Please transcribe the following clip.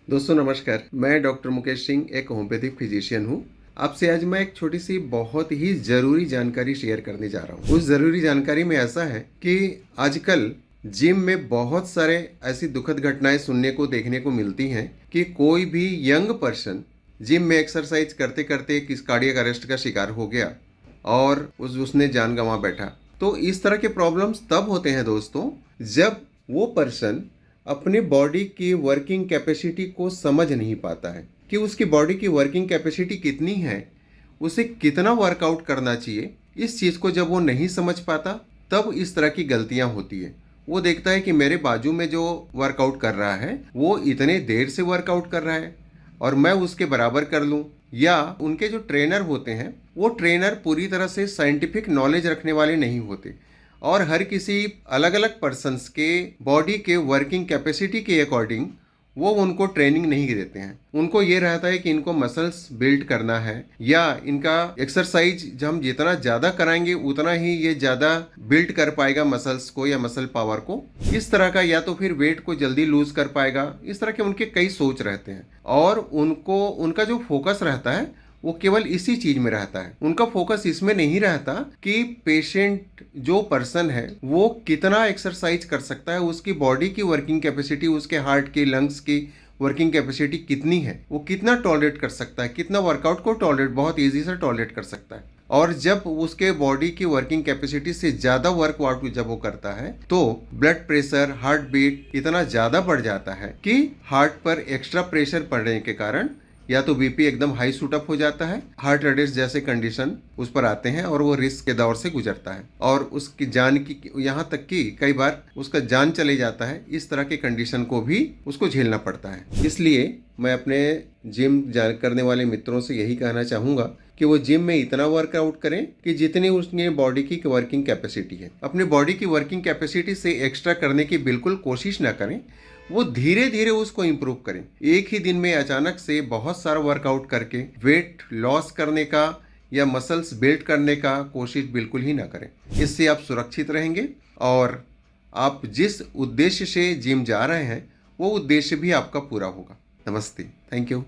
दोस्तों नमस्कार, मैं डॉक्टर मुकेश सिंह एक होम्योपैथिक फिजिशियन हूँ। आपसे आज मैं एक छोटी सी बहुत ही ज़रूरी जानकारी शेयर करने जा रहा हूँ। उस ज़रूरी जानकारी में ऐसा है कि आजकल जिम में बहुत सारे ऐसी दुखद घटनाएं सुनने को देखने को मिलती हैं कि कोई भी यंग पर्सन जिम में एक्सरसाइज करते करते किस कार्डियक अरेस्ट का शिकार हो गया और उसने जान गंवा बैठा। तो इस तरह के प्रॉब्लम्स तब होते हैं दोस्तों, जब वो पर्सन अपने बॉडी की वर्किंग कैपेसिटी को समझ नहीं पाता है कि उसकी बॉडी की वर्किंग कैपेसिटी कितनी है, उसे कितना वर्कआउट करना चाहिए। इस चीज़ को जब वो नहीं समझ पाता, तब इस तरह की गलतियां होती है। वो देखता है कि मेरे बाजू में जो वर्कआउट कर रहा है वो इतने देर से वर्कआउट कर रहा है और मैं उसके बराबर कर लूँ, या उनके जो ट्रेनर होते हैं वो ट्रेनर पूरी तरह से साइंटिफिक नॉलेज रखने वाले नहीं होते और हर किसी अलग अलग पर्सन्स के बॉडी के वर्किंग कैपेसिटी के अकॉर्डिंग वो उनको ट्रेनिंग नहीं देते हैं। उनको ये रहता है कि इनको मसल्स बिल्ड करना है या इनका एक्सरसाइज जब हम जितना ज़्यादा कराएंगे उतना ही ये ज़्यादा बिल्ड कर पाएगा मसल्स को या मसल पावर को। इस तरह का, या तो फिर वेट को जल्दी लूज कर पाएगा। इस तरह के उनके कई सोच रहते हैं और उनको उनका जो फोकस रहता है वो केवल इसी चीज में रहता है। उनका फोकस इसमें नहीं रहता कि पेशेंट जो पर्सन है वो कितना एक्सरसाइज कर सकता है, उसकी बॉडी की वर्किंग कैपेसिटी, उसके हार्ट की, लंग्स की वर्किंग कैपेसिटी कितनी है, वो कितना टॉलरेट कर सकता है, कितना वर्कआउट को टॉलरेट बहुत इजी से टॉलरेट कर सकता है। और जब उसके बॉडी की वर्किंग कैपेसिटी से ज़्यादा वर्कआउट जब वो करता है तो ब्लड प्रेशर, हार्ट बीट इतना ज़्यादा बढ़ जाता है कि हार्ट पर एक्स्ट्रा प्रेशर पड़ने के कारण या तो बीपी एकदम हाई शूटअप हो जाता है, हार्ट अरेस्ट जैसे कंडीशन उस पर आते हैं और वो रिस्क के दौर से गुजरता है और उसकी जान की, यहाँ तक कि कई बार उसका जान चले जाता है। इस तरह के कंडीशन को भी उसको झेलना पड़ता है। इसलिए मैं अपने जिम करने वाले मित्रों से यही कहना चाहूँगा कि वो जिम में इतना वर्कआउट करें कि जितनी उसकी बॉडी की वर्किंग कैपेसिटी है। अपनी बॉडी की वर्किंग कैपेसिटी से एक्स्ट्रा करने की बिल्कुल कोशिश ना करें, वो धीरे धीरे उसको इम्प्रूव करें। एक ही दिन में अचानक से बहुत सारा वर्कआउट करके वेट लॉस करने का या मसल्स बिल्ड करने का कोशिश बिल्कुल ही ना करें। इससे आप सुरक्षित रहेंगे और आप जिस उद्देश्य से जिम जा रहे हैं वो उद्देश्य भी आपका पूरा होगा। नमस्ते, थैंक यू।